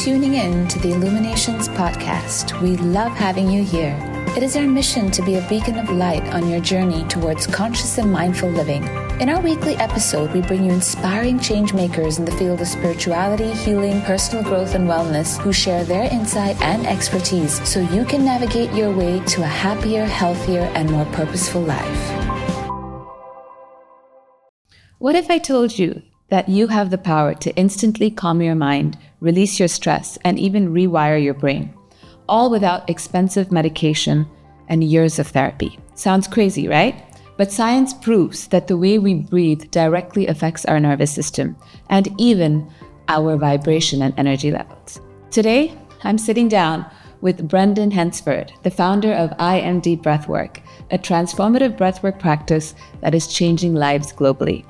tuning in to the Illuminations Podcast. We love having you here. It is our mission to be a beacon of light on your journey towards conscious and mindful living. In our weekly episode, we bring you inspiring change makers in the field of spirituality, healing, personal growth, and wellness who share their insight and expertise so you can navigate your way to a happier, healthier, and more purposeful life. What if I told you that you have the power to instantly calm your mind, release your stress, and even rewire your brain, all without expensive medication and years of therapy? Sounds crazy, right? But science proves that the way we breathe directly affects our nervous system and even our vibration and energy levels. Today, I'm sitting down with Brendon Henford, the founder of IMD Breathwork, a transformative breathwork practice that is changing lives globally.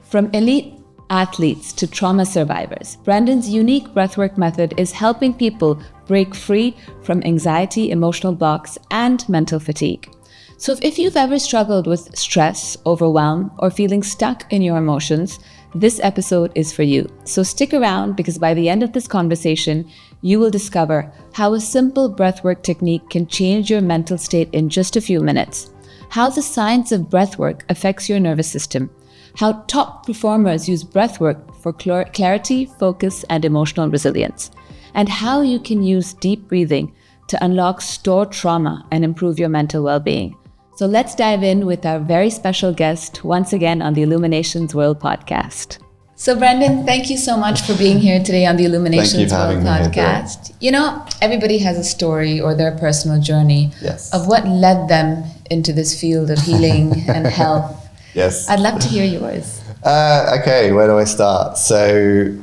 From elite athletes to trauma survivors, Brendon's unique breathwork method is helping people break free from anxiety, emotional blocks, and mental fatigue. So if you've ever struggled with stress, overwhelm, or feeling stuck in your emotions, this episode is for you. So stick around, because by the end of this conversation, you will discover how a simple breathwork technique can change your mental state in just a few minutes, how the science of breathwork affects your nervous system, how top performers use breathwork for clarity, focus, and emotional resilience, and how you can use deep breathing to unlock stored trauma and improve your mental well-being. So let's dive in with our very special guest once again on the Illuminations World Podcast. So Brendon, thank you so much for being here today on the Illuminations World Podcast. You know, everybody has a story or their personal journey of what led them into this field of healing and health. Yes. I'd love to hear yours. Okay, where do I start? So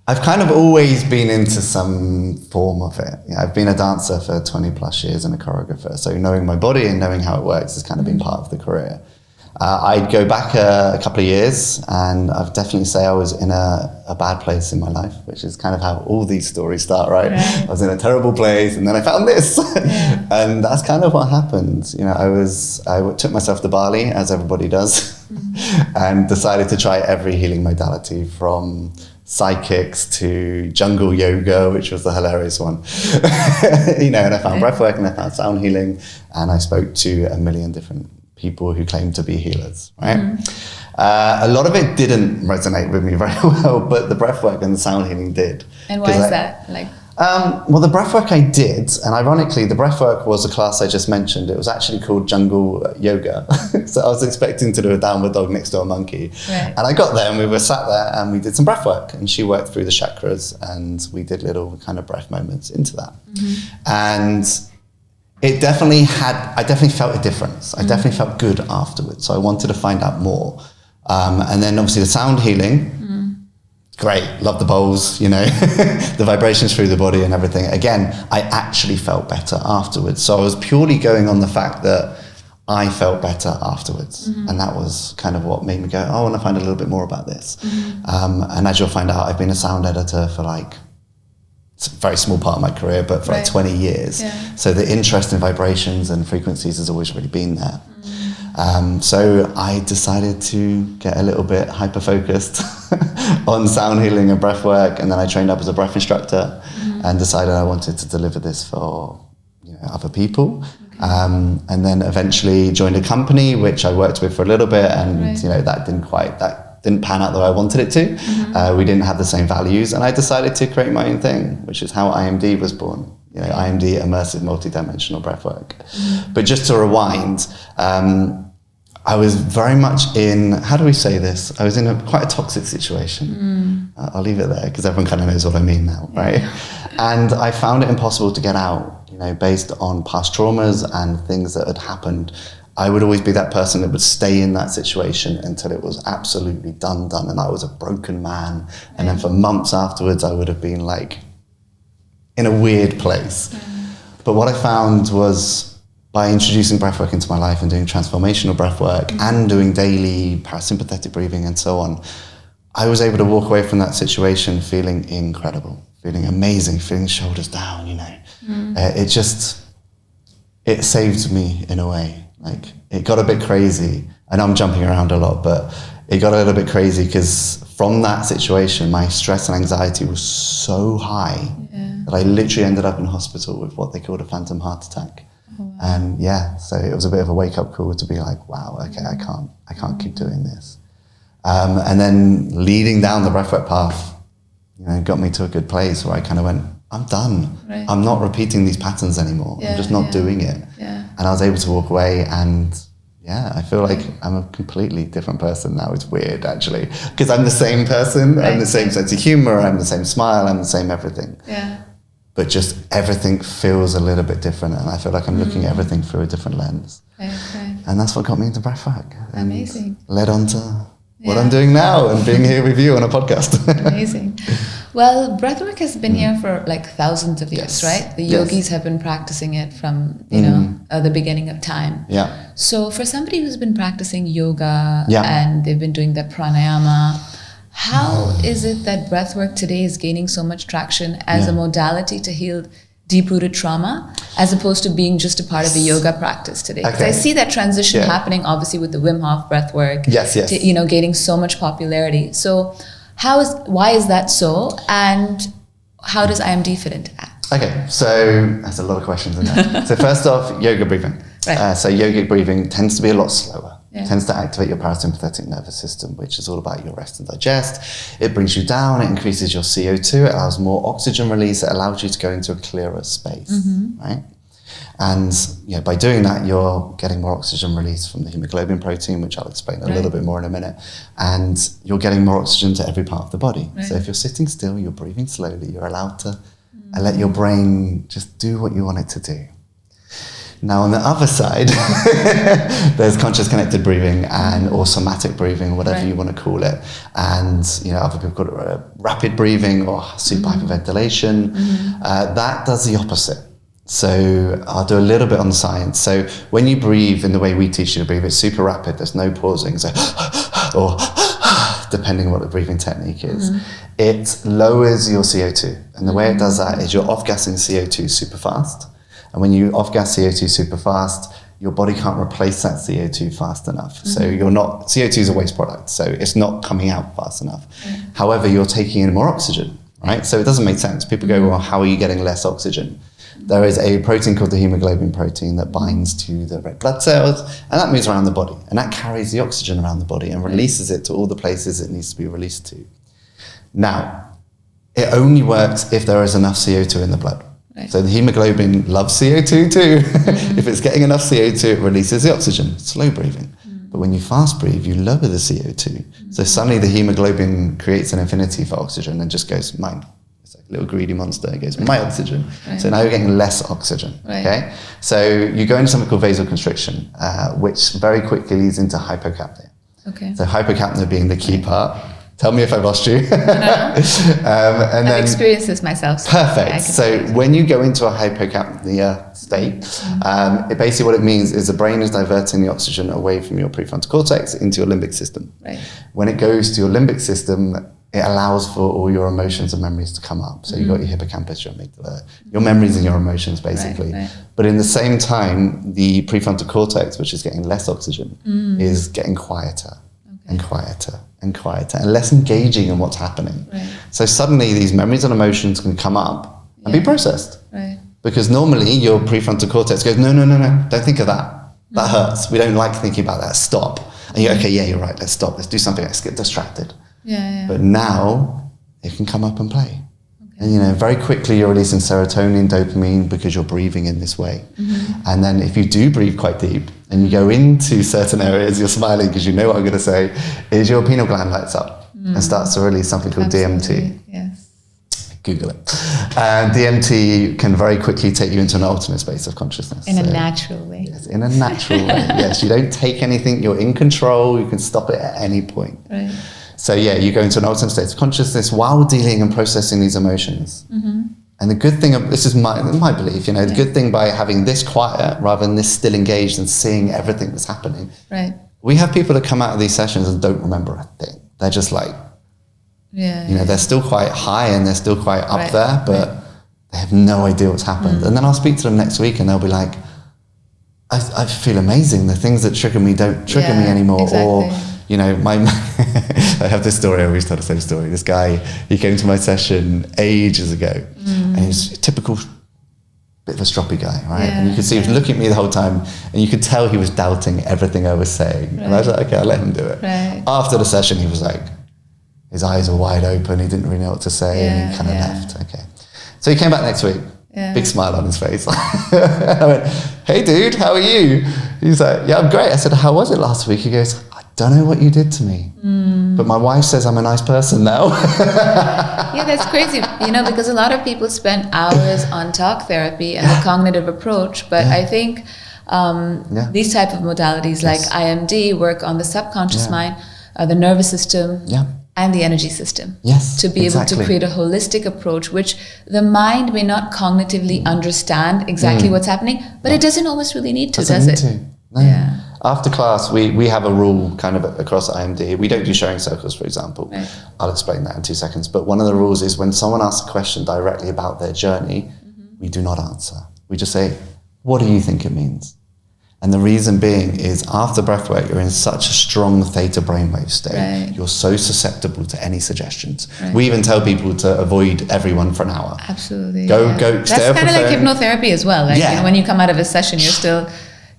I've kind of always been into some form of it. I've been a dancer for 20 plus years and a choreographer. So knowing my body and knowing how it works has kind of been part of the career. I'd go back a couple of years, and I'd definitely say I was in a bad place in my life, which is kind of how all these stories start, right? I was in a terrible place, and then I found this. And that's kind of what happened. You know, I took myself to Bali, as everybody does, and decided to try every healing modality, from psychics to jungle yoga, which was the hilarious one. You know, and I found breathwork, and I found sound healing, and I spoke to a million different people who claim to be healers, right? A lot of it didn't resonate with me very well, but the breathwork and the sound healing did. And why is that? Well, the breathwork I did, and ironically, the breathwork was a class I just mentioned. It was actually called jungle yoga. So I was expecting to do a downward dog next to a monkey. And I got there, and we were sat there, and we did some breathwork, and she worked through the chakras, and we did little kind of breath moments into that. And I definitely felt a difference. I definitely felt good afterwards. So I wanted to find out more. And then obviously the sound healing, great, love the bowls, you know, the vibrations through the body and everything. Again, I actually felt better afterwards. So I was purely going on the fact that I felt better afterwards. And that was kind of what made me go, oh, I want to find a little bit more about this. And as you'll find out, I've been a sound editor for it's a very small part of my career, but for 20 years. So the interest in vibrations and frequencies has always really been there. So I decided to get a little bit hyper-focused on sound healing and breath work, and then I trained up as a breath instructor and decided I wanted to deliver this for other people. And then eventually joined a company which I worked with for a little bit, and that didn't pan out the way I wanted it to. We didn't have the same values, and I decided to create my own thing, which is how IMD was born. IMD, immersive multidimensional breathwork. But just to rewind, I was very much in, how do we say this? I was in quite a toxic situation. I'll leave it there because everyone kind of knows what I mean now, right? And I found it impossible to get out, based on past traumas and things that had happened. I would always be that person that would stay in that situation until it was absolutely done, and I was a broken man. And then for months afterwards, I would have been in a weird place. But what I found was, by introducing breathwork into my life and doing transformational breathwork and doing daily parasympathetic breathing and so on, I was able to walk away from that situation feeling incredible, feeling amazing, feeling shoulders down, It saved me in a way. It got a bit crazy. I know I'm jumping around a lot, but it got a little bit crazy because from that situation, my stress and anxiety was so high that I literally ended up in hospital with what they called a phantom heart attack. Oh, wow. And yeah, so it was a bit of a wake-up call to be like, wow, okay, I can't keep doing this. And then leading down the breathwork path, got me to a good place where I kind of went, I'm done. Right. I'm not repeating these patterns anymore. I'm just not doing it. Yeah. And I was able to walk away, and I feel like I'm a completely different person now. It's weird, actually, because I'm the same person. Right. I'm the same sense of humor. I'm the same smile. I'm the same everything. Yeah. But just everything feels a little bit different, and I feel like I'm looking at everything through a different lens. Right. And that's what got me into breathwork. Amazing. Led on to what I'm doing now and being here with you on a podcast. Amazing. Well, breathwork has been here for like thousands of years, right? The yogis have been practicing it from, the beginning of time. Yeah. So for somebody who's been practicing yoga and they've been doing the pranayama, how is it that breathwork today is gaining so much traction as a modality to heal deep-rooted trauma, as opposed to being just a part of the yoga practice today? Because I see that transition happening, obviously, with the Wim Hof breathwork. Yes. To, gaining so much popularity. So why is that so, and how does IMD fit into that? Okay, so there's a lot of questions in there. So first off, yoga breathing. Right. So yogic breathing tends to be a lot slower. Yeah. It tends to activate your parasympathetic nervous system, which is all about your rest and digest. It brings you down, it increases your CO2, it allows more oxygen release, it allows you to go into a clearer space, right? And by doing that, you're getting more oxygen release from the hemoglobin protein, which I'll explain a little bit more in a minute. And you're getting more oxygen to every part of the body. Right. So if you're sitting still, you're breathing slowly, you're allowed to let your brain just do what you want it to do. Now, on the other side, there's conscious connected breathing or somatic breathing, whatever you want to call it. And, other people call it rapid breathing or super hyperventilation. That does the opposite. So I'll do a little bit on the science. So when you breathe in the way we teach you to breathe, it's super rapid. There's no pausing. So, or depending on what the breathing technique is, it lowers your CO2. And the way it does that is you're off-gassing CO2 super fast. And when you off-gas CO2 super fast, your body can't replace that CO2 fast enough. So CO2 is a waste product, so it's not coming out fast enough. However, you're taking in more oxygen, right? So it doesn't make sense. People go, well, how are you getting less oxygen? There is a protein called the hemoglobin protein that binds to the red blood cells, and that moves around the body, and that carries the oxygen around the body and releases it to all the places it needs to be released to. Now, it only works if there is enough CO2 in the blood. Right. So the hemoglobin loves CO2 too. If it's getting enough CO2, it releases the oxygen. Slow breathing. But when you fast breathe, you lower the CO2. So suddenly the hemoglobin creates an affinity for oxygen and just goes, mine. It's like a little greedy monster. It goes, my oxygen. Right. So now you're getting less oxygen. Right. Okay. So you go into something called vasoconstriction, which very quickly leads into hypocapnia. Okay. So hypocapnia being the key part. Tell me if I lost you. I've experienced this myself. Perfect. So when you go into a hypocapnia state, basically what it means is the brain is diverting the oxygen away from your prefrontal cortex into your limbic system. Right. When it goes to your limbic system, it allows for all your emotions and memories to come up. So you've got your hippocampus, your amygdala, your memories and your emotions, basically. Right. But in the same time, the prefrontal cortex, which is getting less oxygen, is getting quieter. And quieter and quieter and less engaging in what's happening. Right. So suddenly these memories and emotions can come up and be processed. Right. Because normally your prefrontal cortex goes, no, don't think of that. That hurts. We don't like thinking about that. Stop. And you're okay, you're right. Let's stop. Let's do something. Let's get distracted. But now it can come up and play. Okay. And very quickly you're releasing serotonin, dopamine because you're breathing in this way. And then if you do breathe quite deep, and you go into certain areas, you're smiling because you know what I'm going to say, is your pineal gland lights up and starts to release something called DMT. Yes. Google it. And DMT can very quickly take you into an alternate space of consciousness. In a natural way. Yes, in a natural way. Yes, you don't take anything, you're in control, you can stop it at any point. Right. So you go into an alternate state of consciousness while dealing and processing these emotions. And the good thing, this is my belief, the good thing by having this quiet rather than this still engaged and seeing everything that's happening. Right. We have people that come out of these sessions and don't remember a thing. They're just like, they're still quite high and they're still quite up there, but they have no idea what's happened. And then I'll speak to them next week and they'll be like, I feel amazing. The things that trigger me don't trigger me anymore. Exactly. Or, you know, I have this story, I always tell the same story. This guy, he came to my session ages ago, and he was a typical bit of a stroppy guy, right? And you could see he was looking at me the whole time, and you could tell he was doubting everything I was saying. And I was like, okay, I'll let him do it. After the session, he was like, his eyes were wide open, he didn't really know what to say, and he kind of left. Okay. So he came back next week, big smile on his face. I went, hey dude, how are you? He's like, yeah, I'm great. I said, how was it last week? He goes, I don't know what you did to me, but my wife says I'm a nice person now. Yeah, that's crazy, you know, because a lot of people spend hours on talk therapy and the cognitive approach, but I think these type of modalities like IMD work on the subconscious mind, the nervous system, and the energy system. To be able to create a holistic approach, which the mind may not cognitively understand exactly what's happening, but it doesn't always really need to, does it? No. After class, we have a rule kind of across IMD. We don't do sharing circles, for example. I'll explain that in 2 seconds. But one of the rules is when someone asks a question directly about their journey, we do not answer. We just say, what do you think it means? And the reason being is after breathwork, you're in such a strong theta brainwave state. You're so susceptible to any suggestions. We even tell people to avoid everyone for an hour. Absolutely. Go, That's stay off kind of the like phone. hypnotherapy as well. Like, you know, when you come out of a session, you're still...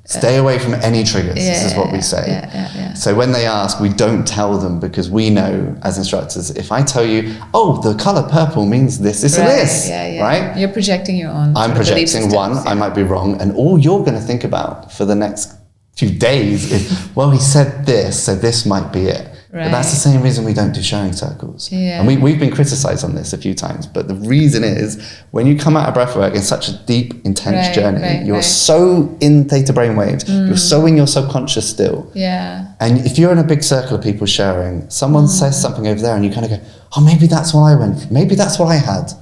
Stay away from any triggers, this is what we say. So when they ask, we don't tell them because we know as instructors, if I tell you, oh, the color purple means this, and this, right? You're projecting your own. I'm projecting one, I might be wrong, and all you're going to think about for the next few days is, well, he said this, so this might be it. But that's the same reason we don't do sharing circles. And we've been criticized on this a few times, but the reason is when you come out of breathwork in such a deep, intense journey, you're so in theta brainwaves, you're so in your subconscious still. And if you're in a big circle of people sharing, someone says something over there and you kind of go, oh, maybe that's what I went through. Maybe that's what I had.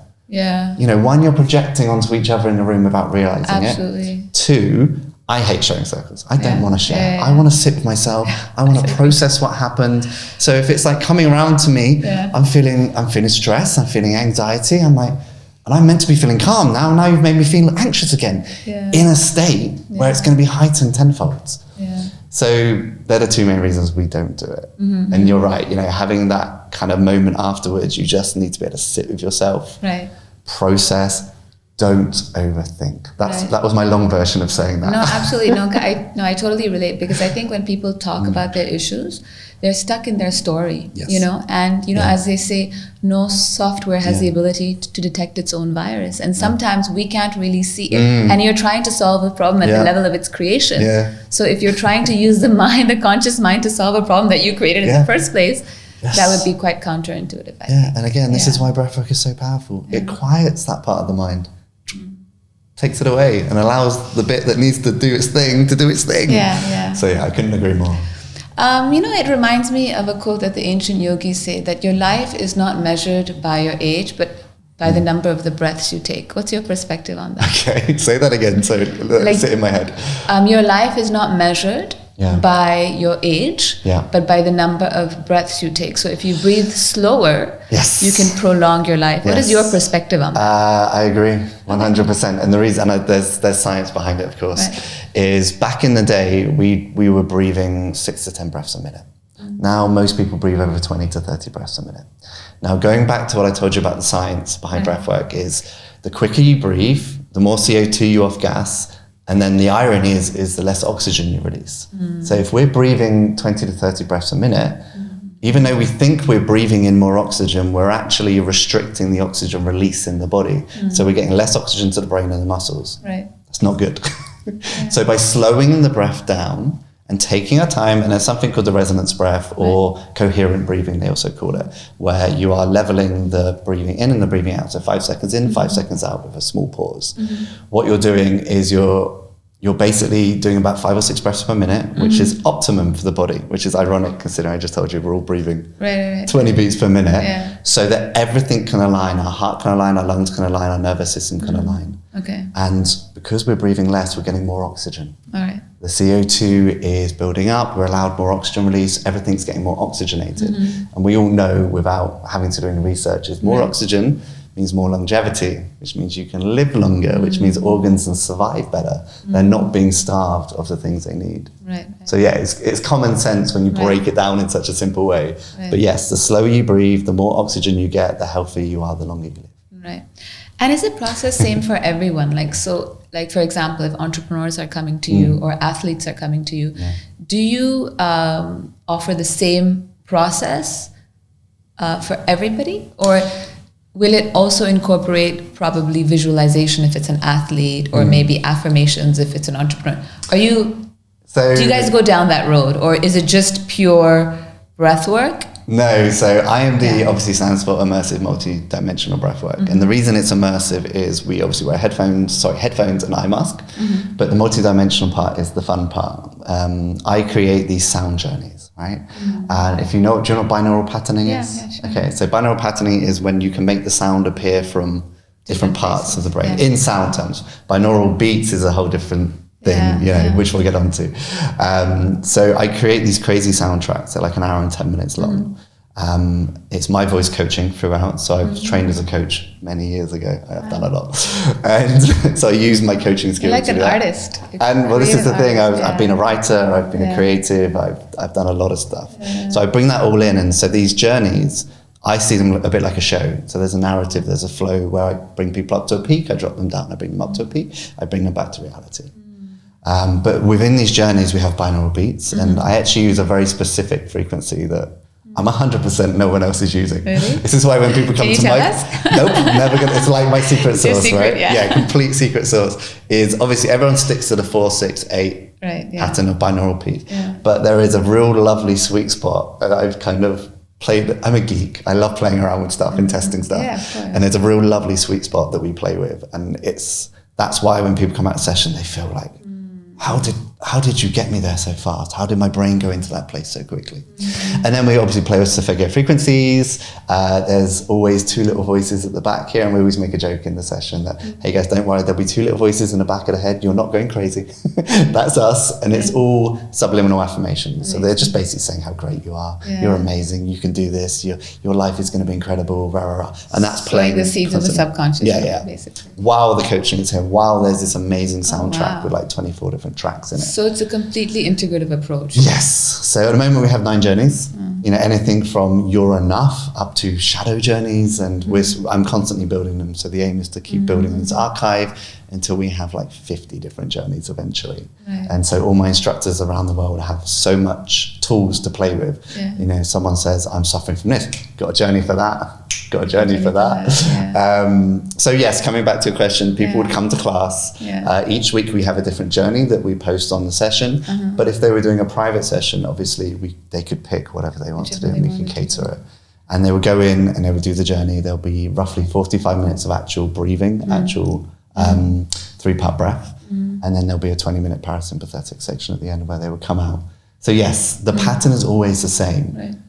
You know, one, you're projecting onto each other in the room without realizing it. Two, I hate sharing circles. I don't want to share. I want to sit with myself. I want to process what happened. So if it's like coming around to me, I'm feeling stress, I'm feeling anxiety. I'm like, and I'm meant to be feeling calm now. Now you've made me feel anxious again in a state where it's going to be heightened tenfold. So they're the two main reasons we don't do it. And you're right, you know, having that kind of moment afterwards, you just need to be able to sit with yourself, process. Don't overthink. That was my long version of saying that. No, absolutely. I totally relate, because I think when people talk about their issues, they're stuck in their story, you know, and, you know, as they say, no software has the ability to detect its own virus. And sometimes we can't really see it. And you're trying to solve a problem at the level of its creation. So if you're trying to use the conscious mind to solve a problem that you created in the first place, that would be quite counterintuitive, I think. And again, this is why breathwork is so powerful. It quiets that part of the mind. Takes it away and allows the bit that needs to do its thing to do its thing. So I couldn't agree more. You know, it reminds me of a quote that the ancient yogis say, that your life is not measured by your age, but by the number of the breaths you take. What's your perspective on that? Okay, say that again, so let sit in my head. Your life is not measured by your age, but by the number of breaths you take. So if you breathe slower, you can prolong your life. What is your perspective on that? I agree, 100%. And the reason, and there's science behind it, of course, is back in the day, we were breathing 6 to 10 breaths a minute. Now most people breathe over 20 to 30 breaths a minute. Now going back to what I told you about the science behind breathwork is the quicker you breathe, the more CO2 you off gas, and then the irony is the less oxygen you release. So if we're breathing 20 to 30 breaths a minute, even though we think we're breathing in more oxygen, we're actually restricting the oxygen release in the body. So we're getting less oxygen to the brain and the muscles. That's not good. So by slowing the breath down and taking our time, and there's something called the resonance breath or coherent breathing, they also call it, where you are leveling the breathing in and the breathing out. So 5 seconds in, 5 seconds out with a small pause. What you're doing is you're basically doing about 5 or 6 breaths per minute, which is optimum for the body, which is ironic considering I just told you we're all breathing 20 beats per minute, so that everything can align. Our heart can align, our lungs can align, our nervous system can align. And because we're breathing less, we're getting more oxygen. The CO2 is building up, we're allowed more oxygen release, everything's getting more oxygenated. And we all know, without having to do any research, is more oxygen means more longevity, which means you can live longer, which means organs can survive better. They're not being starved of the things they need. Right. So yeah, it's common sense when you break it down in such a simple way. But yes, the slower you breathe, the more oxygen you get, the healthier you are, the longer you live. Right. And is the process same for everyone? Like, so, like, for example, if entrepreneurs are coming to you or athletes are coming to you, do you offer the same process for everybody? Or will it also incorporate probably visualization if it's an athlete, or maybe affirmations if it's an entrepreneur? Do you guys go down that road, or is it just pure breath work? No, so IMD obviously stands for immersive multi-dimensional breathwork. And the reason it's immersive is we obviously wear headphones and eye mask, but the multi-dimensional part is the fun part. I create these sound journeys, right? And if do you know what binaural patterning is? Yeah, sure. Okay, so binaural patterning is when you can make the sound appear from different parts of the brain in sound terms. Binaural beats is a whole different thing, which we'll get onto. So I create these crazy soundtracks. They're like an hour and 10 minutes long. It's my voice coaching throughout. So I've trained as a coach many years ago. I've done a lot. And so I use my coaching skills. You're like an artist. And well, this is the thing. I've been a writer. I've been a creative. I've done a lot of stuff. So I bring that all in. And so these journeys, I see them a bit like a show. So there's a narrative, there's a flow where I bring people up to a peak, I drop them down, I bring them up to a peak, I bring them back to reality. But within these journeys, we have binaural beats, and I actually use a very specific frequency that I'm 100% no one else is using. Really? This is why when people come to nope, never gonna. It's like my secret sauce, right? Yeah, complete secret sauce is obviously everyone sticks to the 4, 6, 8 pattern of binaural beats, but there is a real lovely sweet spot that I've kind of played. I'm a geek. I love playing around with stuff and testing stuff, and there's a real lovely sweet spot that we play with, and that's why when people come out of session, they feel like, how did you get me there so fast? How did my brain go into that place so quickly? And then we obviously play with Solfeggio frequencies. There's always 2 little voices at the back here, and we always make a joke in the session that, hey guys, don't worry, there'll be 2 little voices in the back of the head. You're not going crazy. That's us. And it's all subliminal affirmations. So they're just basically saying how great you are. You're amazing. You can do this. Your life is going to be incredible. Rah, rah, rah. And that's playing the seeds of the subconscious. Basically. While the coaching is here, while there's this amazing soundtrack with like 24 different tracks in it. So it's a completely integrative approach. Yes. So at the moment we have 9 journeys. Anything from You're Enough up to shadow journeys, and I'm constantly building them. So the aim is to keep building this archive until we have like 50 different journeys eventually. And so all my instructors around the world have so much tools to play with. Someone says, I'm suffering from this. Got a journey for that. Got a journey for that. So yes, coming back to your question, people would come to class. Each week we have a different journey that we post on the session. But if they were doing a private session, obviously they could pick whatever they want to do, and we can cater it. And they would go in and they would do the journey. There'll be roughly 45 minutes of actual breathing, actual 3-part breath. And then there'll be a 20-minute parasympathetic section at the end where they would come out. So yes, the pattern is always the same.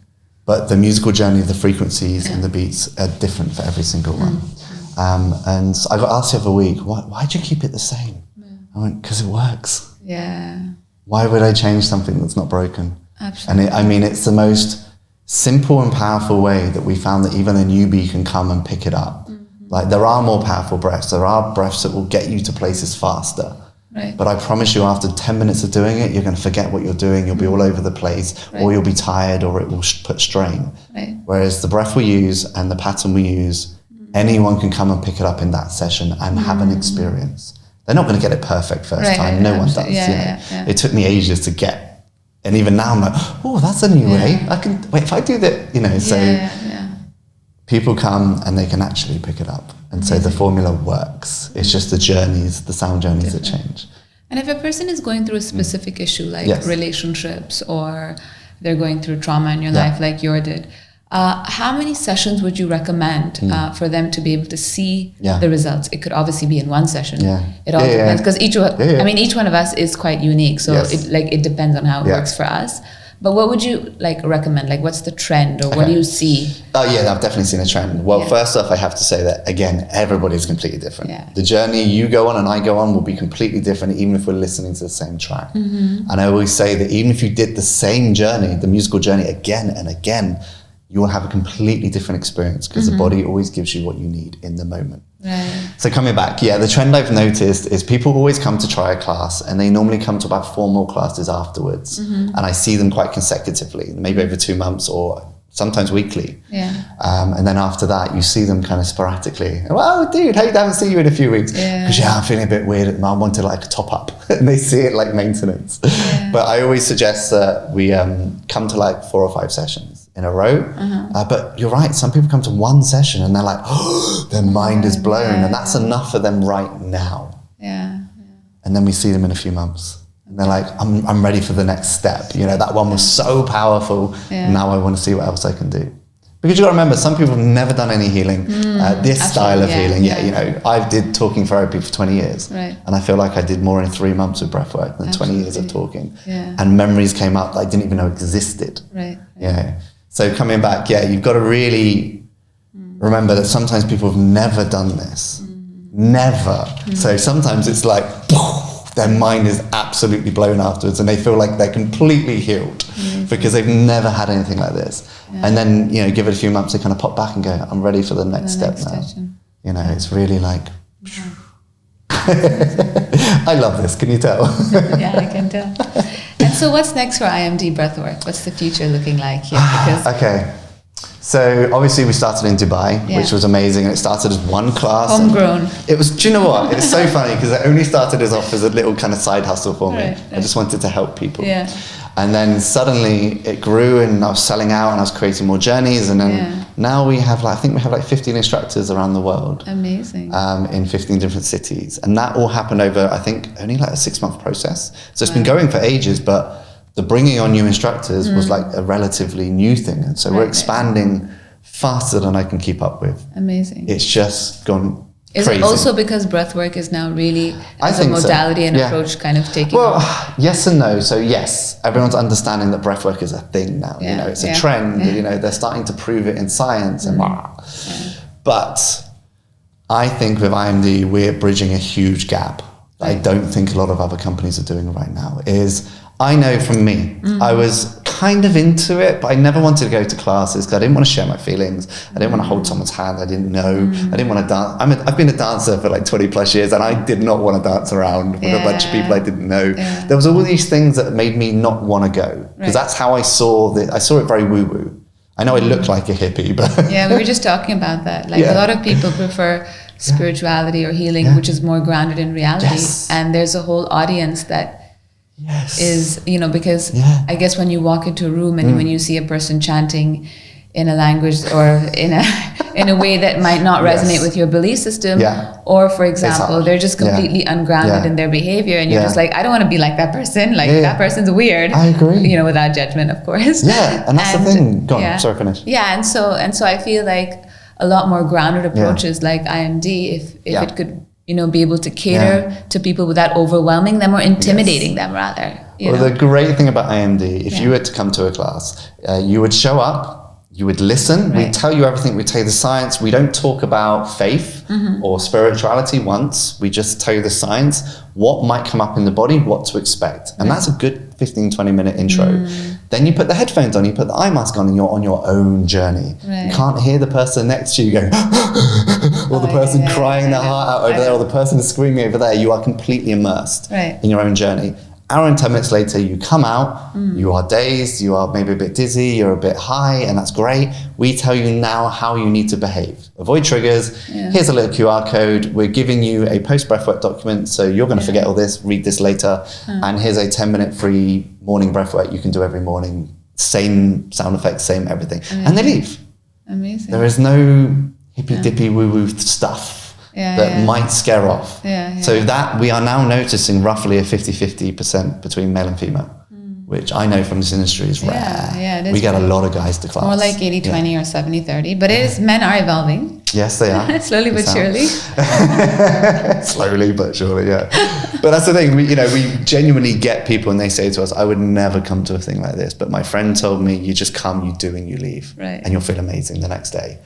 But the musical journey of the frequencies and the beats are different for every single one. And I got asked the other week, why'd you keep it the same? I went, because it works. Why would I change something that's not broken? Absolutely. And it's the most simple and powerful way that we found that even a newbie can come and pick it up. Like, there are more powerful breaths. There are breaths that will get you to places faster. But I promise you, after 10 minutes of doing it, you're going to forget what you're doing. You'll be all over the place, or you'll be tired, or it will put strain. Whereas the breath we use and the pattern we use, anyone can come and pick it up in that session and have an experience. They're not going to get it perfect first time. No one does. It took me ages to get, and even now I'm like, oh, that's a new way. I can wait if I do that. People come and they can actually pick it up. And so the formula works. It's just the journeys, the sound journeys that change. And if a person is going through a specific issue, like relationships, or they're going through trauma in your life like yours did, how many sessions would you recommend for them to be able to see the results? It could obviously be in one session. It all depends, because each one of us is quite unique. So it depends on how it works for us. But what would you recommend? What's the trend, or what do you see? Oh yeah, I've definitely seen a trend. Well, first off, I have to say that again, everybody's completely different. The journey you go on and I go on will be completely different, even if we're listening to the same track. And I always say that even if you did the same journey, the musical journey again and again, you will have a completely different experience because the body always gives you what you need in the moment. Right. So coming back, the trend I've noticed is people always come to try a class and they normally come to about 4 more classes afterwards. And I see them quite consecutively, maybe over 2 months or sometimes weekly. And then after that, you see them kind of sporadically. Well, dude, hey, I haven't seen you in a few weeks. Because I'm feeling a bit weird. I want to like top up. And they see it like maintenance. But I always suggest that we come to like 4 or 5 sessions in a row. But you're right, some people come to 1 session and they're like, oh, their mind is blown. And that's enough for them right now. And then we see them in a few months. And they're like, I'm ready for the next step. You know, that one was so powerful. Now I want to see what else I can do. Because you got to remember, some people have never done any healing, this style of healing. You know, I did talking therapy for 20 years. And I feel like I did more in 3 months with breathwork than 20 years of talking. And memories came up that I didn't even know existed. You know? So coming back, you've got to really remember that sometimes people have never done this. Never. So sometimes it's like, their mind is absolutely blown afterwards and they feel like they're completely healed because they've never had anything like this. And then, you know, give it a few months, they kind of pop back and go, I'm ready for the next step now. You know, it's really like, I love this, can you tell? I can tell. And so what's next for IMD Breathwork? What's the future looking like here? Because so obviously we started in Dubai, which was amazing. And it started as 1 class. Homegrown. It was, do you know what? It's so funny because it only started off as a little kind of side hustle for me. I just wanted to help people. And then suddenly it grew and I was selling out and I was creating more journeys. And then now we have like, I think we have like 15 instructors around the world. Amazing. In 15 different cities. And that all happened over, I think, only like a 6-month process. So it's been going for ages, but the bringing on new instructors was like a relatively new thing. And so we're expanding faster than I can keep up with. Amazing. It's just gone Is crazy. it also because breathwork is now really as a modality and approach kind of taking off? Yes and no. So yes, everyone's understanding that breathwork is a thing now. You know, it's a trend. You know, they're starting to prove it in science and But I think with IMD, we're bridging a huge gap that I don't think a lot of other companies are doing right now. I know from me, I was kind of into it, but I never wanted to go to classes because I didn't want to share my feelings. I didn't want to hold someone's hand I didn't know. I didn't want to dance. I've been a dancer for like 20 plus years and I did not want to dance around with a bunch of people I didn't know. There was all these things that made me not want to go because that's how I saw it. I saw it very woo-woo. I know I look like a hippie, but... we were just talking about that. Like a lot of people prefer spirituality or healing, which is more grounded in reality. And there's a whole audience that is, you know, because I guess when you walk into a room and when you see a person chanting in a language or in a way that might not resonate with your belief system, or for example, they're just completely ungrounded in their behavior and you're just like, I don't want to be like that person. Like that person's weird. I agree. You know, without judgment, of course. And that's the thing. Go on, sorry, finish. And so I feel like a lot more grounded approaches like IMD, if it could, you know, be able to cater to people without overwhelming them or intimidating them rather. The great thing about IMD, if you were to come to a class, you would show up, you would listen, we'd tell you everything, we'd tell you the science. We don't talk about faith or spirituality once, we just tell you the science, what might come up in the body, what to expect. And that's a good 15, 20 minute intro. Then you put the headphones on, you put the eye mask on and you're on your own journey. You can't hear the person next to you going, or the person crying their heart out over there, or the person screaming over there. You are completely immersed in your own journey. Hour and 10 minutes later, you come out, you are dazed, you are maybe a bit dizzy, you're a bit high, and that's great. We tell you now how you need to behave. Avoid triggers. Here's a little QR code. We're giving you a post-breathwork document, so you're going to forget all this, read this later. And here's a 10-minute free morning breathwork you can do every morning. Same sound effects, same everything. And they leave. Amazing. There is no hippy-dippy woo-woo stuff that might scare off. So that we are now noticing roughly a 50-50% between male and female, which I know from this industry is rare. We get a lot of guys to class. More like 80-20 or 70-30, but men are evolving. Yes, they are. Slowly but surely. Slowly but surely, But that's the thing, we genuinely get people and they say to us, I would never come to a thing like this, but my friend told me, you just come, you do and you leave. And you'll feel amazing the next day.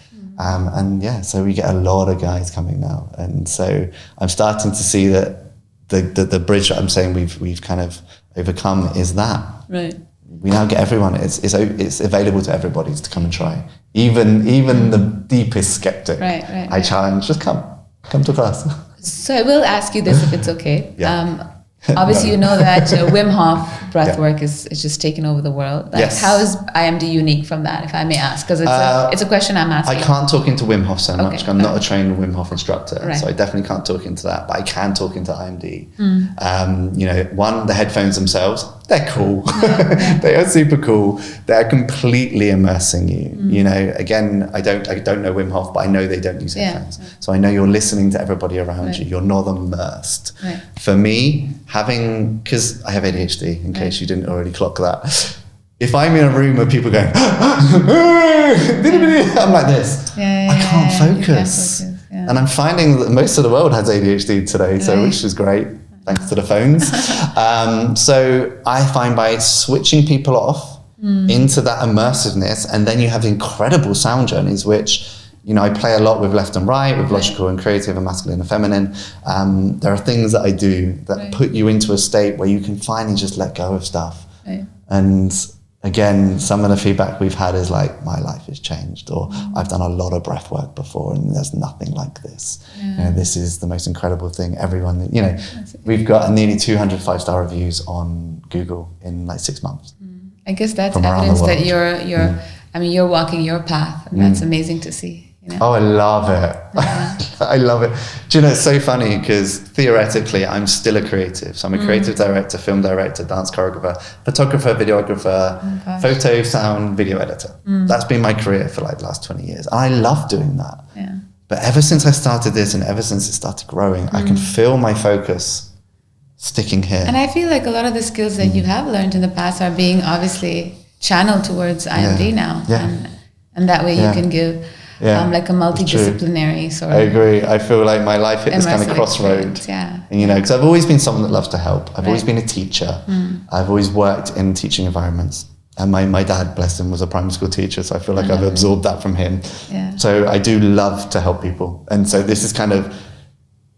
So we get a lot of guys coming now, and so I'm starting to see that the bridge that I'm saying we've kind of overcome is that we now get everyone. It's available to everybody to come and try. Even the deepest skeptic. I challenge, just come to class. So I will ask you this if it's okay. Yeah. Obviously, you know that Wim Hof breathwork is just taken over the world. Like, yes. How is IMD unique from that, if I may ask? Because it's a question I'm asking. I can't talk into Wim Hof so much. I'm not a trained Wim Hof instructor, so I definitely can't talk into that. But I can talk into IMD. The headphones themselves, they're cool. They are super cool. They're completely immersing you. Again, I don't know Wim Hof, but I know they don't use headphones. So I know you're listening to everybody around you. You're not immersed. For me, because I have ADHD, in case you didn't already clock that. If I'm in a room of people going, I'm like this. I can't focus. And I'm finding that most of the world has ADHD today, which is great, thanks to the phones. So I find by switching people off into that immersiveness, and then you have incredible sound journeys, which I play a lot with left and right, with logical and creative and masculine and feminine. There are things that I do that put you into a state where you can finally just let go of stuff. And again, some of the feedback we've had is like, my life has changed, or I've done a lot of breath work before and there's nothing like this. This is the most incredible thing. Everyone, we've got nearly 200 5-star reviews on Google in like 6 months. I guess that's evidence that you're walking your path, and that's amazing to see. Oh, I love it. I love it. Do you know, it's so funny because theoretically I'm still a creative. So I'm a creative director, film director, dance choreographer, photographer, videographer, photo, sound, video editor. That's been my career for like the last 20 years. And I love doing that. But ever since I started this and ever since it started growing, I can feel my focus sticking here. And I feel like a lot of the skills that you have learned in the past are being obviously channeled towards IMD now. And that way you can give like a multidisciplinary sort of. I agree. I feel like my life hit this kind of crossroad. And because I've always been someone that loves to help. I've always been a teacher. I've always worked in teaching environments. And my dad, bless him, was a primary school teacher. So I feel like I've absorbed that from him. So I do love to help people. And so this is kind of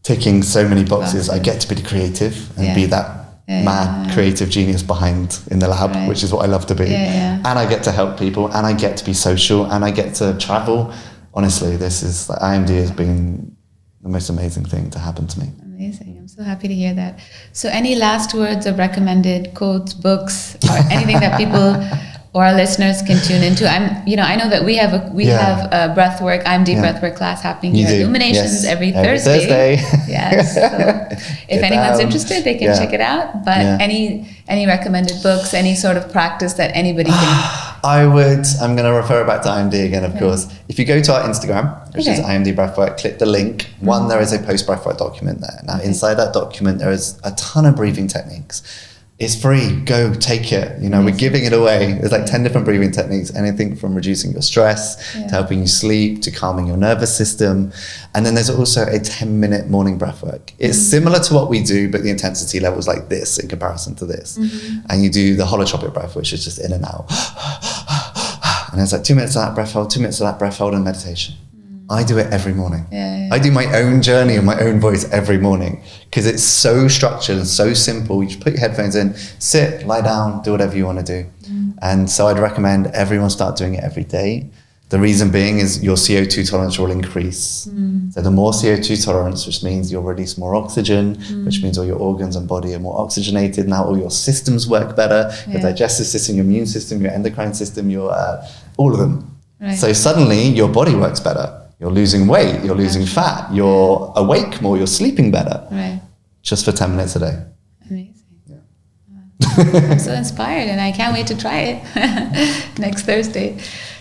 ticking so many boxes. I get to be the creative and be that mad creative genius behind in the lab, which is what I love to be. And I get to help people, and I get to be social, and I get to travel. Honestly, IMD has been the most amazing thing to happen to me. Amazing. I'm so happy to hear that. So any last words of recommended quotes, books, or anything that people or our listeners can tune into? I know that we have a breathwork, IMD breathwork class happening here at Illuminations every Thursday. Yes. So if anyone's interested, they can check it out. But any recommended books, any sort of practice that anybody can... I'm going to refer back to IMD again, of course. If you go to our Instagram, which is IMD Breathwork, click the link. There is a post-breathwork document there. Now, inside that document, there is a ton of breathing techniques. It's free. Go take it. We're giving it away. There's like 10 different breathing techniques, anything from reducing your stress to helping you sleep to calming your nervous system. And then there's also a 10-minute morning breath work. It's similar to what we do, but the intensity level is like this in comparison to this. And you do the holotropic breath, which is just in and out. And it's like 2 minutes of that breath hold, 2 minutes of that breath hold, and meditation. I do it every morning. I do my own journey in my own voice every morning because it's so structured and so simple. You just put your headphones in, sit, lie down, do whatever you want to do. And so I'd recommend everyone start doing it every day. The reason being is your CO2 tolerance will increase. So the more CO2 tolerance, which means you'll release more oxygen, which means all your organs and body are more oxygenated. Now all your systems work better, your digestive system, your immune system, your endocrine system, all of them. So suddenly your body works better. You're losing weight, you're losing fat, you're awake more, you're sleeping better. Just for 10 minutes a day. Amazing. I'm so inspired, and I can't wait to try it next Thursday.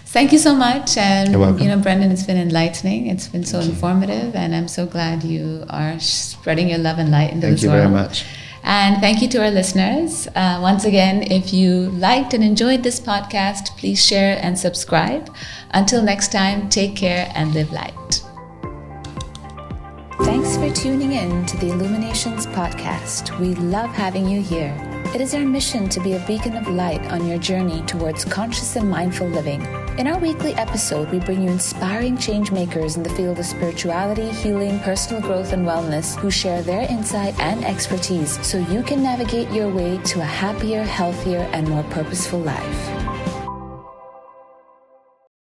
Thank you so much. And you're welcome. Brendon, it's been enlightening. It's been so informative, and I'm so glad you are spreading your love and light into this world. Thank you very much. And thank you to our listeners. Once again, if you liked and enjoyed this podcast, please share and subscribe. Until next time, take care and live light. Thanks for tuning in to the Illuminations Podcast. We love having you here. It is our mission to be a beacon of light on your journey towards conscious and mindful living. In our weekly episode, we bring you inspiring change makers in the field of spirituality, healing, personal growth, and wellness who share their insight and expertise so you can navigate your way to a happier, healthier, and more purposeful life.